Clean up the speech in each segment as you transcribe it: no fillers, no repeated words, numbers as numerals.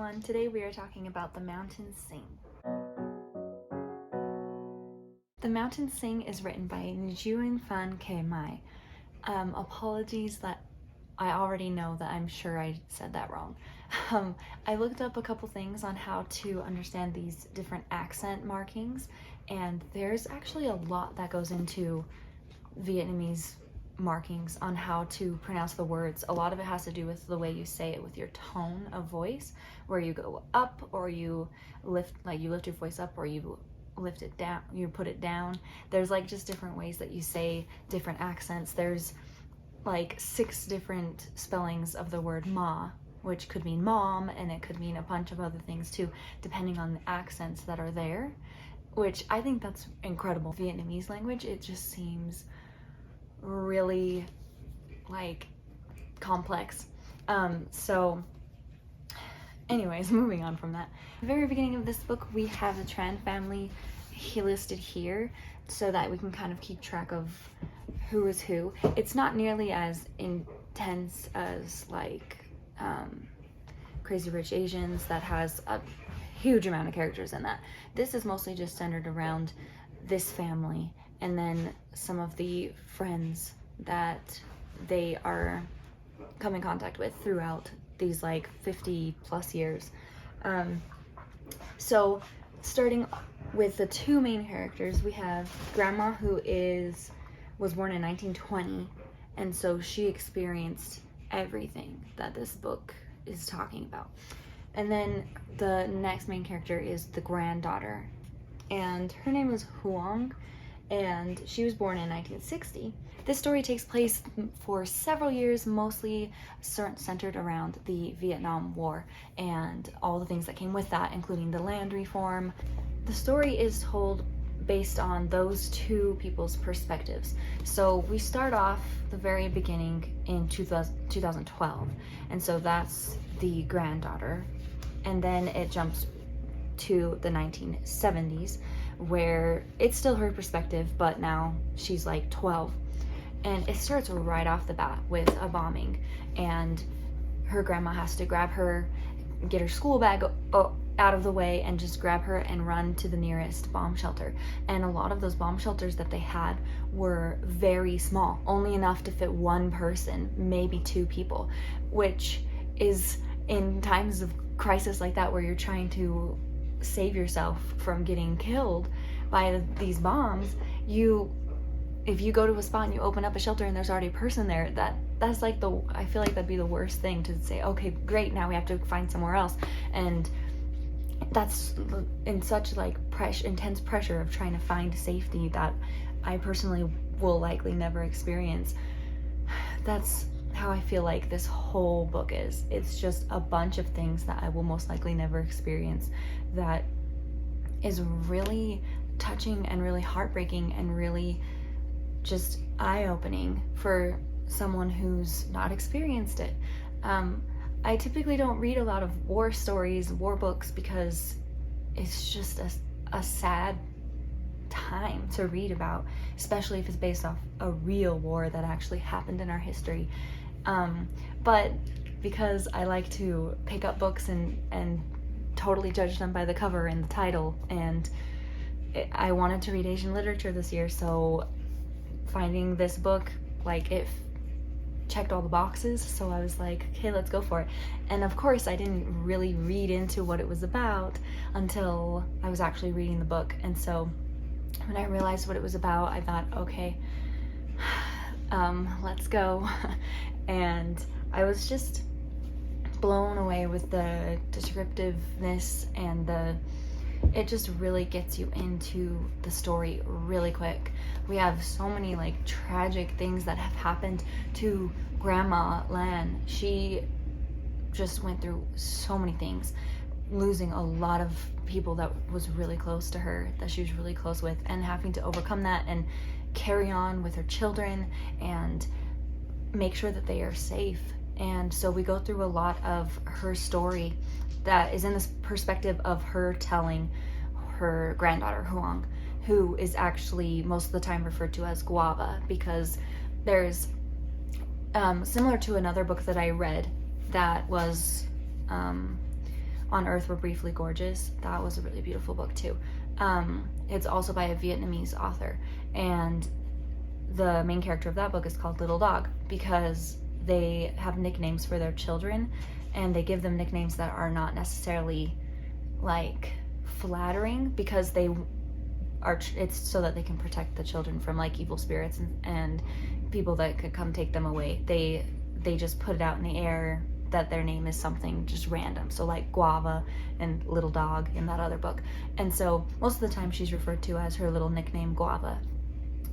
everyone. Today we are talking about The Mountains Sing. The Mountains Sing is written by Nguyen Phan Que Mai. Apologies that I already know that I'm sure I said that wrong. I looked up a couple things on how to understand these different accent markings, and there's actually a lot that goes into Vietnamese markings on how to pronounce the words. A lot of it has to do with the way you say it, with your tone of voice, where you go up or you lift, like you lift your voice up, or you lift it down, you put it down. There's like just different ways that you say different accents. There's like 6 different spellings of the word ma, which could mean mom, and it could mean a bunch of other things too, depending on the accents that are there, which I think that's incredible. Vietnamese language, it just seems really like complex. So anyways, moving on from that. At the very beginning of this book, we have the Tran family listed here so that we can kind of keep track of who is who. It's not nearly as intense as like Crazy Rich Asians that has a huge amount of characters in that. This is mostly just centered around this family and then some of the friends that they are come in contact with throughout these like 50 plus years. So starting with the 2 main characters, we have Grandma, who was born in 1920, and so she experienced everything that this book is talking about. And then the next main character is the granddaughter, and her name is Huong, and she was born in 1960. This story takes place for several years, mostly centered around the Vietnam War and all the things that came with that, including the land reform. The story is told based on those 2 people's perspectives. So we start off the very beginning in 2012, and so that's the granddaughter, and then it jumps to the 1970s, where it's still her perspective, but now she's like 12. And it starts right off the bat with a bombing, and her grandma has to grab her, get her school bag out of the way, and just grab her and run to the nearest bomb shelter. And a lot of those bomb shelters that they had were very small, only enough to fit 1 person, maybe 2 people, which is, in times of crisis like that where you're trying to save yourself from getting killed by these bombs, if you go to a spot and you open up a shelter and there's already a person there, that's like I feel like that'd be the worst thing to say, okay, great, now we have to find somewhere else. And that's in such like intense pressure of trying to find safety that I personally will likely never experience. That's how I feel like this whole book is. It's just a bunch of things that I will most likely never experience, that is really touching and really heartbreaking and really just eye-opening for someone who's not experienced it. I typically don't read a lot of war stories, war books, because it's just a sad time to read about, especially if it's based off a real war that actually happened in our history. But because I like to pick up books and totally judge them by the cover and the title, and I wanted to read Asian literature this year, so finding this book, like, it checked all the boxes, so I was like, okay, let's go for it. And of course I didn't really read into what it was about until I was actually reading the book, and so when I realized what it was about, I thought, okay, let's go. And I was just blown away with the descriptiveness, and it just really gets you into the story really quick. We have so many like tragic things that have happened to Grandma Lan. She just went through so many things, losing a lot of people that was really close to her, that she was really close with, and having to overcome that and carry on with her children and make sure that they are safe. And so we go through a lot of her story that is in this perspective of her telling her granddaughter Huang, who is actually most of the time referred to as Guava, because there's similar to another book that I read that was on On Earth We're Briefly Gorgeous. That was a really beautiful book too. It's also by a Vietnamese author, and the main character of that book is called Little Dog because they have nicknames for their children, and they give them nicknames that are not necessarily like flattering, because they are, it's so that they can protect the children from like evil spirits and people that could come take them away. They just put it out in the air that their name is something just random, so like Guava and Little Dog in that other book. And so most of the time she's referred to as her little nickname Guava.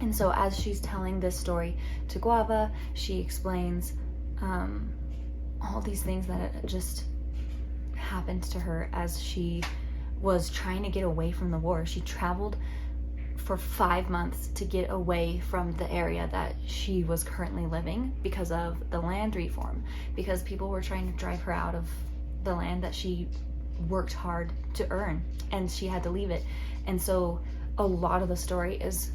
And so as she's telling this story to Guava, she explains all these things that just happened to her as she was trying to get away from the war. She traveled for 5 months to get away from the area that she was currently living because of the land reform, because people were trying to drive her out of the land that she worked hard to earn, and she had to leave it. And so a lot of the story is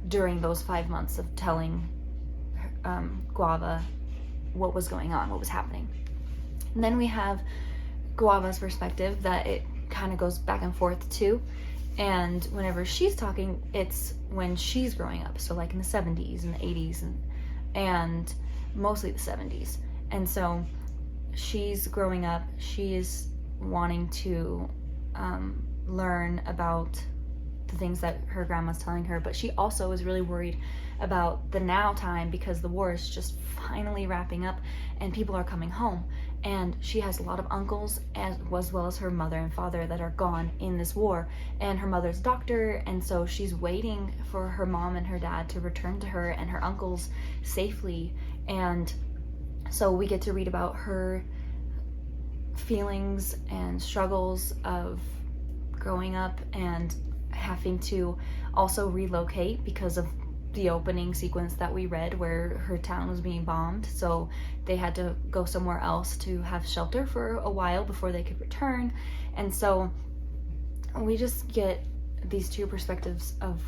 during those 5 months of telling Guava what was going on, what was happening. And then we have Guava's perspective that it kind of goes back and forth too. And whenever she's talking, it's when she's growing up, so like in the 70s and the 80s and mostly the 70s. And so she's growing up, she's wanting to learn about the things that her grandma's telling her, but she also is really worried about the now time because the war is just finally wrapping up and people are coming home. And she has a lot of uncles as well as her mother and father that are gone in this war, and her mother's a doctor, and so she's waiting for her mom and her dad to return to her and her uncles safely. And so we get to read about her feelings and struggles of growing up and having to also relocate because of the opening sequence that we read where her town was being bombed, so they had to go somewhere else to have shelter for a while before they could return. And so we just get these two perspectives of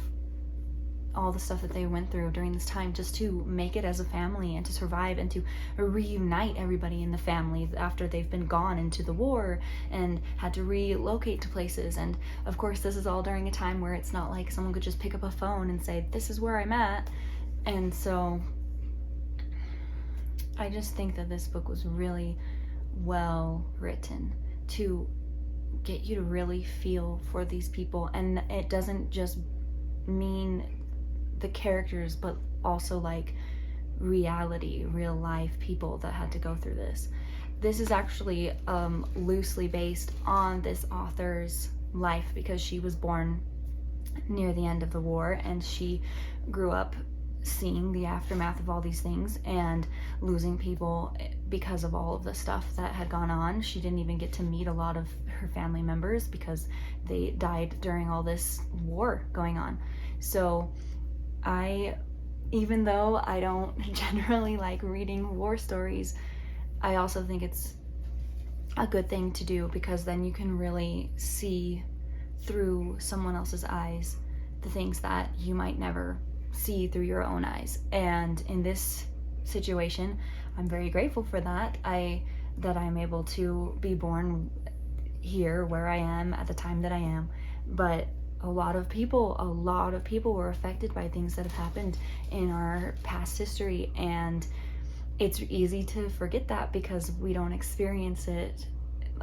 all the stuff that they went through during this time just to make it as a family and to survive and to reunite everybody in the family after they've been gone into the war and had to relocate to places. And of course this is all during a time where it's not like someone could just pick up a phone and say, this is where I'm at. And so I just think that this book was really well written to get you to really feel for these people. And it doesn't just mean the characters, but also like reality, real life people that had to go through this. This is actually loosely based on this author's life because she was born near the end of the war and she grew up seeing the aftermath of all these things and losing people because of all of the stuff that had gone on. She didn't even get to meet a lot of her family members because they died during all this war going on. So even though I don't generally like reading war stories, I also think it's a good thing to do because then you can really see through someone else's eyes the things that you might never see through your own eyes. And in this situation, I'm very grateful for that. That I'm able to be born here where I am at the time that I am. But a lot of people were affected by things that have happened in our past history, and it's easy to forget that because we don't experience it.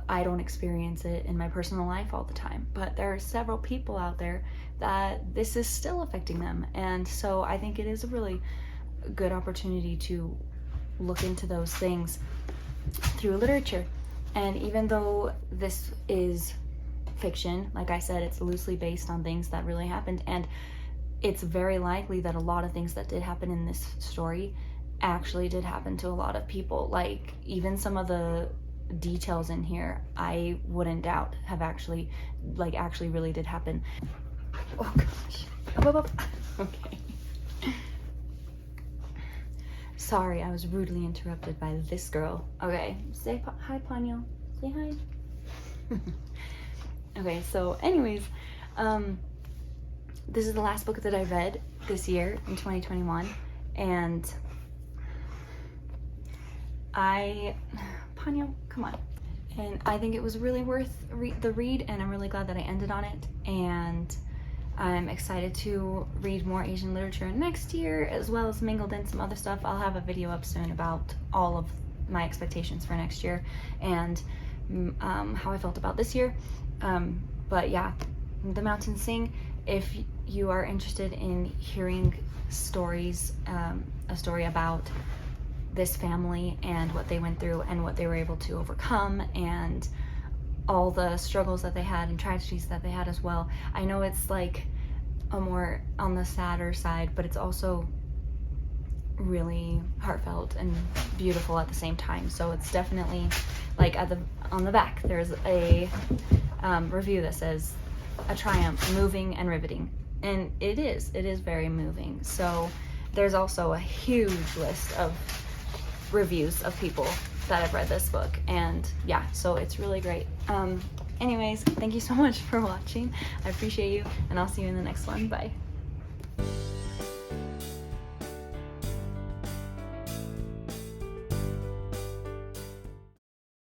I don't experience it in my personal life all the time, but there are several people out there that this is still affecting them. And so I think it is a really good opportunity to look into those things through literature. And even though this is fiction, like I said, it's loosely based on things that really happened, and it's very likely that a lot of things that did happen in this story actually did happen to a lot of people. Like even some of the details in here I wouldn't doubt have actually really did happen. Oh gosh. Okay. Sorry, I was rudely interrupted by this girl. Okay, say hi, Ponyo. Say hi. Okay, so anyways, this is the last book that I read this year in 2021, and Ponyo, come on. And I think it was really worth the read, and I'm really glad that I ended on it. And I'm excited to read more Asian literature next year, as well as mingled in some other stuff. I'll have a video up soon about all of my expectations for next year and how I felt about this year. But yeah, The Mountains Sing. If you are interested in hearing stories, a story about this family and what they went through and what they were able to overcome and all the struggles that they had and tragedies that they had as well. I know it's like a more on the sadder side, but it's also really heartfelt and beautiful at the same time. So it's definitely like on the back there's a review that says a triumph, moving and riveting, and it is very moving. So there's also a huge list of reviews of people that have read this book, and yeah, so it's really great. Anyways, thank you so much for watching. I appreciate you, and I'll see you in the next one. Bye.